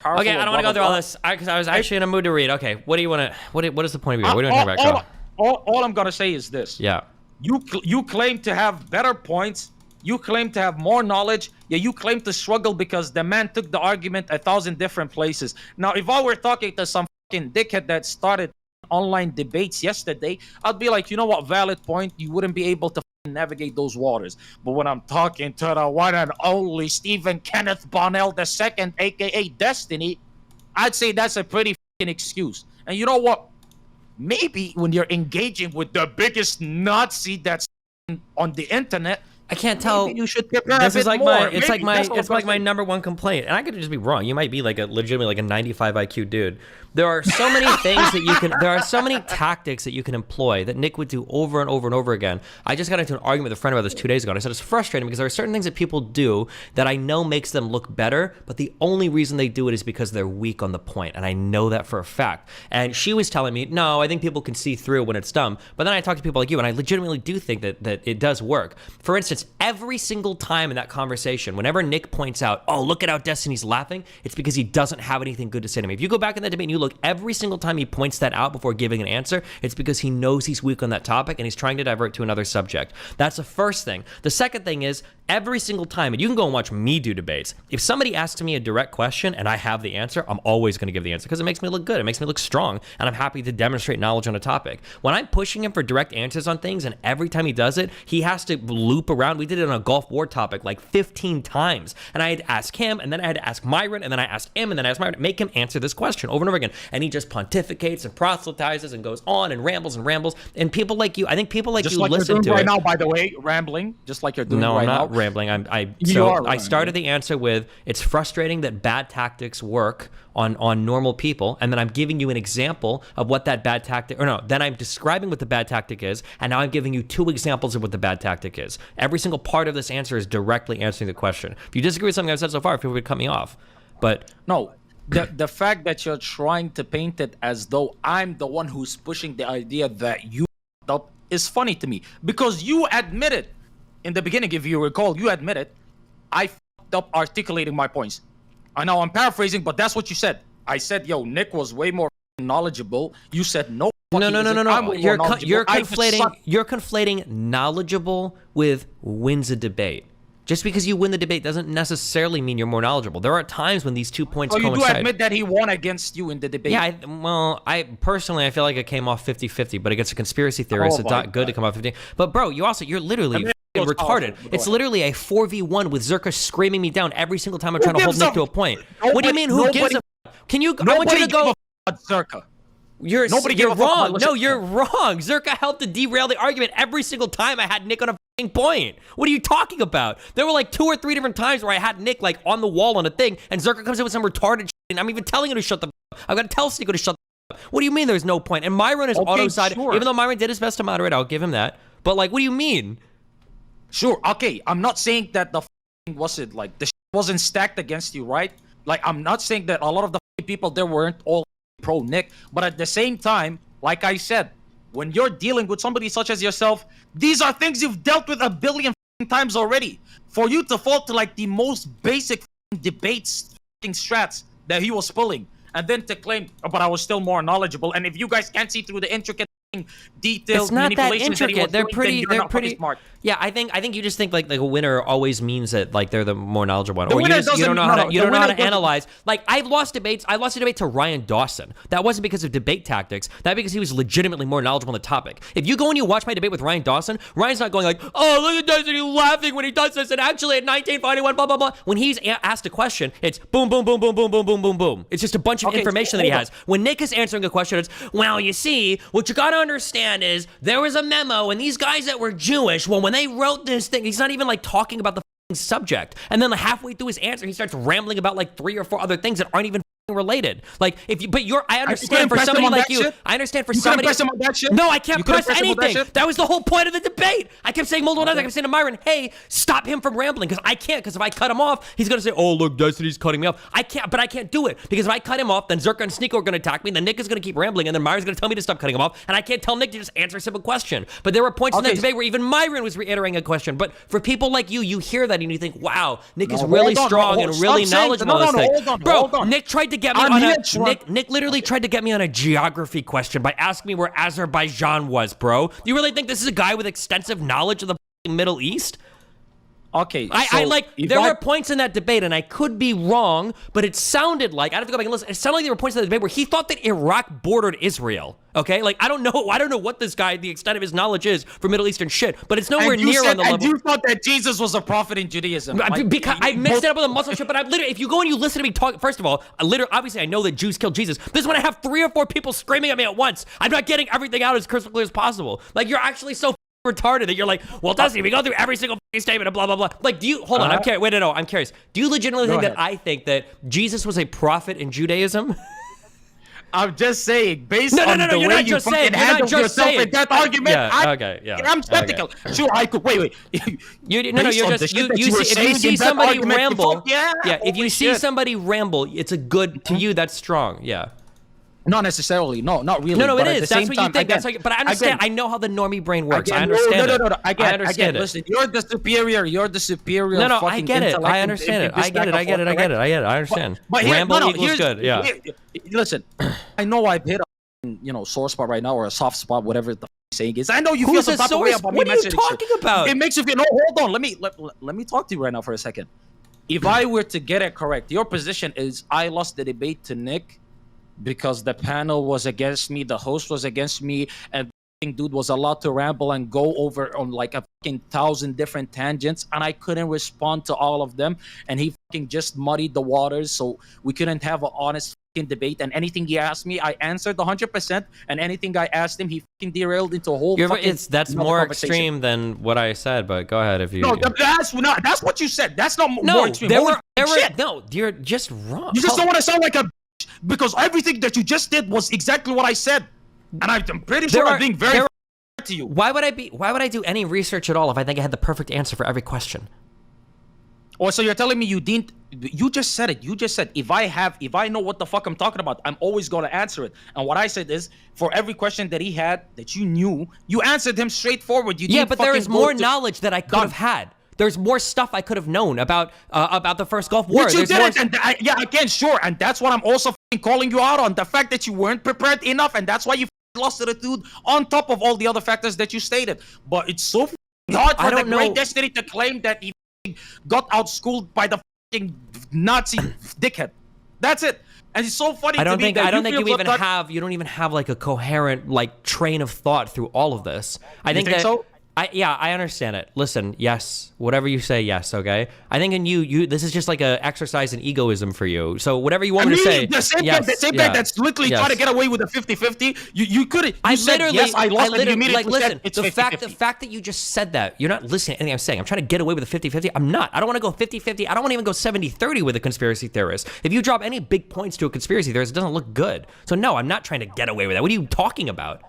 powerful. Okay, I don't want to go through all this because I was actually in a mood to read. Okay, what do you want to? What is the point of your? What are you talking about? All I'm gonna say is this. Yeah. You claim to have better points. You claim to have more knowledge. Yeah, you claim to struggle because the man took the argument 1,000 different places. Now, if I were talking to some fucking dickhead that started online debates yesterday, I'd be like, you know what, valid point. You wouldn't be able to navigate those waters. But when I'm talking to the one and only Stephen Kenneth Bonnell II, aka Destiny, I'd say that's a pretty fucking excuse. And you know what? Maybe when you're engaging with the biggest Nazi that's on the internet, I can't tell. You should prepare this a bit is like more. my, it's Maybe like my number one complaint, and I could just be wrong. You might be like a legitimately like a 95 IQ dude. There are so many things that you can. There are so many tactics that you can employ that Nick would do over and over and over again. I just got into an argument with a friend about this 2 days ago, and I said it's frustrating because there are certain things that people do that I know makes them look better, but the only reason they do it is because they're weak on the point, and I know that for a fact. And she was telling me, no, I think people can see through when it's dumb. But then I talk to people like you, and I legitimately do think that it does work. For instance, every single time in that conversation, whenever Nick points out, oh, look at how Destiny's laughing, it's because he doesn't have anything good to say to me. If you go back in that debate and you look, every single time he points that out before giving an answer, it's because he knows he's weak on that topic and he's trying to divert to another subject. That's the first thing. The second thing is, every single time, and you can go and watch me do debates, if somebody asks me a direct question and I have the answer, I'm always going to give the answer because it makes me look good. It makes me look strong, and I'm happy to demonstrate knowledge on a topic. When I'm pushing him for direct answers on things, and every time he does it, he has to loop around. We did it on a Gulf War topic like 15 times, and I had to ask him, and then I had to ask Myron, and then I asked him, and then I asked Myron, make him answer this question over and over again, and he just pontificates and proselytizes and goes on and rambles, and people like you, I think people like just you like listen you're doing to right it. now, by the way, rambling, just like you're doing right now. No, I'm not rambling. I started the answer with, it's frustrating that bad tactics work on normal people, and then I'm giving you an example of what that bad tactic, or no, then I'm describing what the bad tactic is, and now I'm giving you 2 examples of what the bad tactic is. Every single part of this answer is directly answering the question. If you disagree with something I've said so far, people would cut me off. But no, the fact that you're trying to paint it as though I'm the one who's pushing the idea that you f***ed up is funny to me, because you admitted in the beginning, if you recall, you admitted I f***ed up articulating my points. I know I'm paraphrasing, but that's what you said. I said, yo, Nick was way more knowledgeable. You said no. No. You're conflating knowledgeable with wins a debate. Just because you win the debate doesn't necessarily mean you're more knowledgeable. There are times when these 2 points coincide. You do admit that he won against you in the debate. Yeah, I personally, I feel like it came off 50-50, but against a conspiracy theorist, it's not good to come off 50. But bro, you're literally retarded. It's literally a 4v1 with Zerka screaming me down every single time I'm trying to hold Nick to a point. What do you mean, who gives a Can you, I want you to go. Zerka. You're wrong. No, you're wrong. Zerka helped to derail the argument every single time I had Nick on a f***ing point. What are you talking about? There were like 2 or 3 different times where I had Nick like on the wall on a thing, and Zerka comes in with some retarded shit, and I'm even telling him to shut the f*** up. I've got to tell Sneeko to shut the f*** up. What do you mean there's no point? And Myron is auto-sided. Sure. Even though Myron did his best to moderate, I'll give him that. But like, what do you mean? Sure, okay. I'm not saying that the wasn't like the wasn't stacked against you, right? Like, I'm not saying that a lot of the people there weren't all pro Nick, but at the same time, like I said, when you're dealing with somebody such as yourself, these are things you've dealt with a billion times already. For you to fall to like the most basic debates strats that he was pulling, and then to claim, oh, but I was still more knowledgeable, and if you guys can't see through the intricate details, it's not that manipulations intricate. They're pretty smart. Yeah, I think you just think like a winner always means that like they're the more knowledgeable one, or you don't know how to analyze. Like I've lost debates. I lost a debate to Ryan Dawson. That wasn't because of debate tactics. That because he was legitimately more knowledgeable on the topic. If you go and you watch my debate with Ryan Dawson, Ryan's not going like, oh, look at Destiny laughing when he does this, and actually at 1941, blah blah blah. When he's asked a question, it's boom boom boom boom boom boom boom boom boom. It's just a bunch of information that he has. When Nick is answering a question, it's, well, you see, what you gotta understand is there was a memo, and these guys that were Jewish, well, when they wrote this thing, he's not even like talking about the subject, and then like, halfway through his answer he starts rambling about like 3 or 4 other things that aren't even related. Like if you, but I understand for press him somebody on like that you. shit? I understand for You couldn't somebody. press him on that shit? No, I can't You couldn't press press him on that anything. shit? That was the whole point of the debate. I kept saying multiple times. I kept saying to Myron, "Hey, stop him from rambling," because I can't. Because if I cut him off, he's gonna say, "Oh, look, Destiny's cutting me off." I can't, but I can't do it because if I cut him off, then Zerka and Sneeko are gonna attack me. Then Nick is gonna keep rambling, and then Myron's gonna tell me to stop cutting him off, and I can't tell Nick to just answer a simple question. But there were points in that debate where even Myron was reiterating a question. But for people like you, you hear that and you think, "Wow, Nick is really strong and really knowledgeable on this thing." Bro, Nick tried to get me on a Nick literally tried to get me on a geography question by asking me where Azerbaijan was, bro. You really think this is a guy with extensive knowledge of the Middle East? Okay, I like there were points in that debate, and I could be wrong, but it sounded like I'd have to go back and listen. It sounded like there were points in that debate where he thought that Iraq bordered Israel. Okay, like I don't know what this guy, the extent of his knowledge is for Middle Eastern shit, but it's nowhere near on the level. And you thought that Jesus was a prophet in Judaism. Because I mixed it up with a Muslim shit, but I literally, if you go and you listen to me talk, first of all, obviously I know that Jews killed Jesus. This is when I have 3 or 4 people screaming at me at once. I'm not getting everything out as crystal clear as possible. Like you're actually so retarded that you're like, well, Dusty, we go through every single statement and blah blah blah. Like, do you hold on? I'm curious. Wait, no, I'm curious. Do you legitimately think that I think that Jesus was a prophet in Judaism? I'm just saying, based on the you're way not you just saying. fucking You're not handled just yourself saying. in that argument, I'm skeptical. Okay. Sure, I could wait. You're just if you see somebody ramble, if you see somebody ramble, it's a good to you. That's strong, yeah. Not necessarily. No, not really. No, but it is. That's what you think. But I understand. I know how the normie brain works. I understand it. I understand it. Listen, you're the superior. You're the superior. No, I get it. I understand it. I get it. I understand. But ramble equals good. Yeah. Listen, I know I've hit a sore spot right now or a soft spot, whatever the saying is. I know you feel some type of way about me. What are you talking about? It makes you feel. No, hold on. Let me talk to you right now for a second. If I were to get it correct, your position is I lost the debate to Nick because the panel was against me, the host was against me, and the dude was allowed to ramble and go over on like a fucking 1,000 different tangents, and I couldn't respond to all of them, and he fucking just muddied the waters, so we couldn't have an honest fucking debate. And anything he asked me, I answered 100%, and anything I asked him, he fucking derailed into a whole that's more extreme than what I said, but go ahead if you. No, that's what you said. That's not more extreme. No, you're just wrong. You just don't want to sound like a because everything that you just did was exactly what I said, and I'm pretty sure I'm being very to you. Why would I do any research at all if I think I had the perfect answer for every question? Oh, so you're telling me you didn't? You just said it. You just said if I know what the fuck I'm talking about, I'm always going to answer it. And what I said is, for every question that he had that you knew, you answered him straightforward. You but there is more knowledge that I could have had. There's more stuff I could have known about the first Gulf War. Which you didn't, again, sure, and that's what I'm also calling you out on, the fact that you weren't prepared enough, and that's why you lost to the dude, on top of all the other factors that you stated. But it's so hard for the great Destiny to claim that he got outschooled by the Nazi dickhead. That's it. And it's so funny. I don't think you don't even have like a coherent like train of thought through all of this. I think so. I understand it. Listen, yes, whatever you say, yes, okay? I think in you this is just like an exercise in egoism for you. So whatever you want me to say, the same guy that's literally trying to get away with a 50-50, you could have said, yes, I lost, and you immediately said it's 50-50. The fact that you just said that, you're not listening to anything I'm saying. I'm trying to get away with a 50-50. I'm not. I don't want to go 50-50. I don't want to even go 70-30 with a conspiracy theorist. If you drop any big points to a conspiracy theorist, it doesn't look good. So no, I'm not trying to get away with that. What are you talking about?